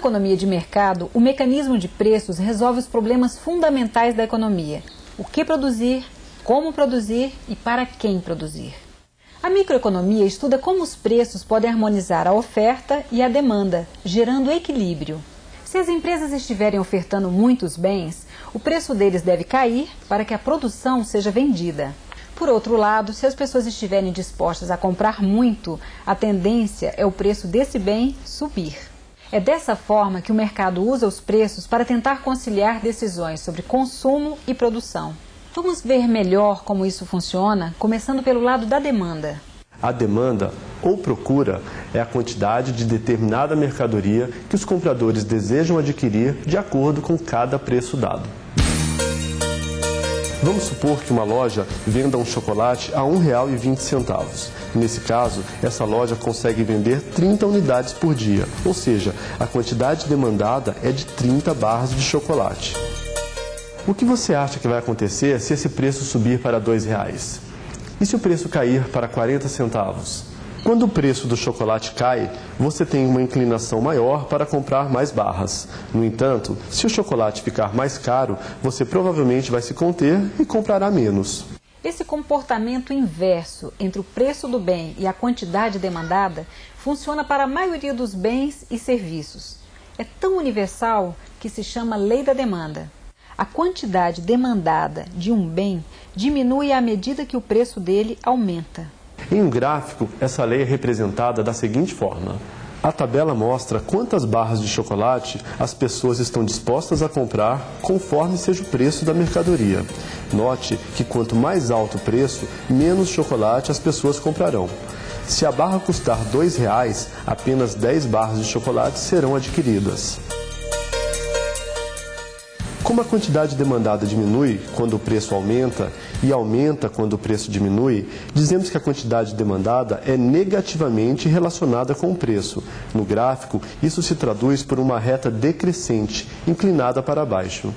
economia de mercado, o mecanismo de preços resolve os problemas fundamentais da economia. O que produzir, como produzir e para quem produzir. A microeconomia estuda como os preços podem harmonizar a oferta e a demanda, gerando equilíbrio. Se as empresas estiverem ofertando muitos bens, o preço deles deve cair para que a produção seja vendida. Por outro lado, se as pessoas estiverem dispostas a comprar muito, a tendência é o preço desse bem subir. É dessa forma que o mercado usa os preços para tentar conciliar decisões sobre consumo e produção. Vamos ver melhor como isso funciona, começando pelo lado da demanda. A demanda, ou procura, é a quantidade de determinada mercadoria que os compradores desejam adquirir de acordo com cada preço dado. Vamos supor que uma loja venda um chocolate a R$ 1,20. Nesse caso, essa loja consegue vender 30 unidades por dia, ou seja, a quantidade demandada é de 30 barras de chocolate. O que você acha que vai acontecer se esse preço subir para R$ 2,00? E se o preço cair para 40 centavos? Quando o preço do chocolate cai, você tem uma inclinação maior para comprar mais barras. No entanto, se o chocolate ficar mais caro, você provavelmente vai se conter e comprará menos. Esse comportamento inverso entre o preço do bem e a quantidade demandada funciona para a maioria dos bens e serviços. É tão universal que se chama lei da demanda. A quantidade demandada de um bem diminui à medida que o preço dele aumenta. Em um gráfico, essa lei é representada da seguinte forma. A tabela mostra quantas barras de chocolate as pessoas estão dispostas a comprar conforme seja o preço da mercadoria. Note que quanto mais alto o preço, menos chocolate as pessoas comprarão. Se a barra custar R$ 2,00, apenas 10 barras de chocolate serão adquiridas. Como a quantidade demandada diminui quando o preço aumenta e aumenta quando o preço diminui, dizemos que a quantidade demandada é negativamente relacionada com o preço. No gráfico, isso se traduz por uma reta decrescente, inclinada para baixo.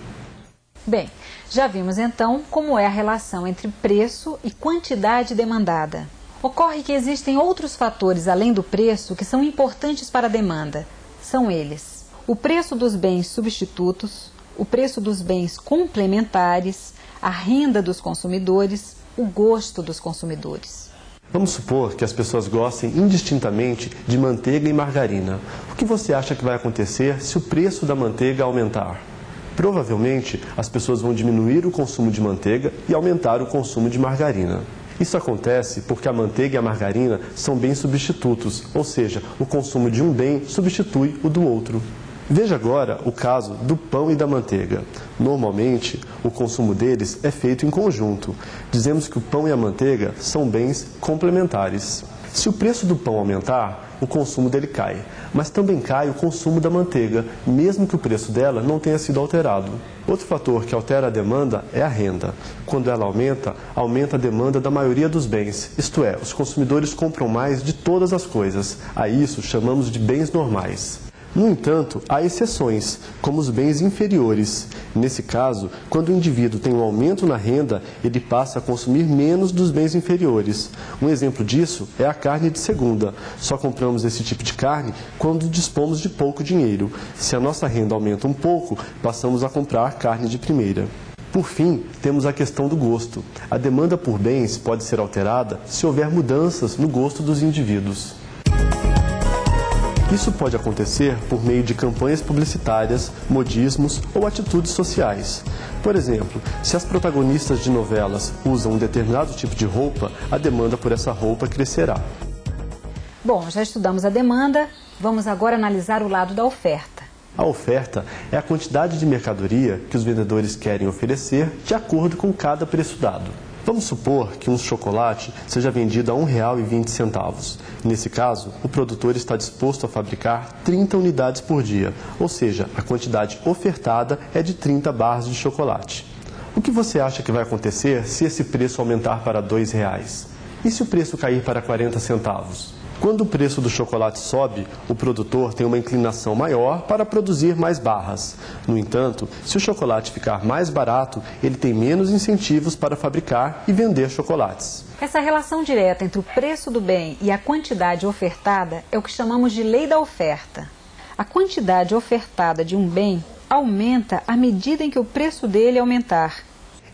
Bem, já vimos então como é a relação entre preço e quantidade demandada. Ocorre que existem outros fatores além do preço que são importantes para a demanda. São eles: o preço dos bens substitutos, o preço dos bens complementares, a renda dos consumidores, o gosto dos consumidores. Vamos supor que as pessoas gostem indistintamente de manteiga e margarina. O que você acha que vai acontecer se o preço da manteiga aumentar? Provavelmente, as pessoas vão diminuir o consumo de manteiga e aumentar o consumo de margarina. Isso acontece porque a manteiga e a margarina são bens substitutos, ou seja, o consumo de um bem substitui o do outro. Veja agora o caso do pão e da manteiga. Normalmente, o consumo deles é feito em conjunto. Dizemos que o pão e a manteiga são bens complementares. Se o preço do pão aumentar, o consumo dele cai, mas também cai o consumo da manteiga, mesmo que o preço dela não tenha sido alterado. Outro fator que altera a demanda é a renda. Quando ela aumenta, aumenta a demanda da maioria dos bens, isto é, os consumidores compram mais de todas as coisas. A isso chamamos de bens normais. No entanto, há exceções, como os bens inferiores. Nesse caso, quando o indivíduo tem um aumento na renda, ele passa a consumir menos dos bens inferiores. Um exemplo disso é a carne de segunda. Só compramos esse tipo de carne quando dispomos de pouco dinheiro. Se a nossa renda aumenta um pouco, passamos a comprar carne de primeira. Por fim, temos a questão do gosto. A demanda por bens pode ser alterada se houver mudanças no gosto dos indivíduos. Isso pode acontecer por meio de campanhas publicitárias, modismos ou atitudes sociais. Por exemplo, se as protagonistas de novelas usam um determinado tipo de roupa, a demanda por essa roupa crescerá. Bom, já estudamos a demanda, vamos agora analisar o lado da oferta. A oferta é a quantidade de mercadoria que os vendedores querem oferecer de acordo com cada preço dado. Vamos supor que um chocolate seja vendido a R$ 1,20. Nesse caso, o produtor está disposto a fabricar 30 unidades por dia, ou seja, a quantidade ofertada é de 30 barras de chocolate. O que você acha que vai acontecer se esse preço aumentar para R$ 2,00? E se o preço cair para 40 centavos? Quando o preço do chocolate sobe, o produtor tem uma inclinação maior para produzir mais barras. No entanto, se o chocolate ficar mais barato, ele tem menos incentivos para fabricar e vender chocolates. Essa relação direta entre o preço do bem e a quantidade ofertada é o que chamamos de lei da oferta. A quantidade ofertada de um bem aumenta à medida em que o preço dele aumentar.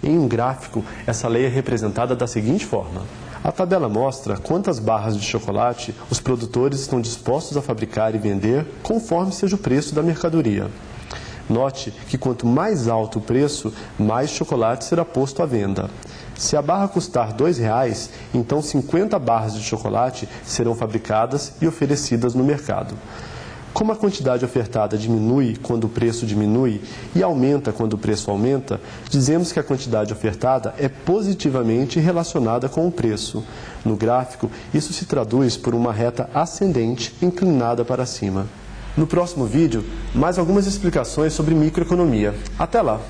Em um gráfico, essa lei é representada da seguinte forma. A tabela mostra quantas barras de chocolate os produtores estão dispostos a fabricar e vender conforme seja o preço da mercadoria. Note que quanto mais alto o preço, mais chocolate será posto à venda. Se a barra custar R$ 2,00, então 50 barras de chocolate serão fabricadas e oferecidas no mercado. Como a quantidade ofertada diminui quando o preço diminui e aumenta quando o preço aumenta, dizemos que a quantidade ofertada é positivamente relacionada com o preço. No gráfico, isso se traduz por uma reta ascendente inclinada para cima. No próximo vídeo, mais algumas explicações sobre microeconomia. Até lá!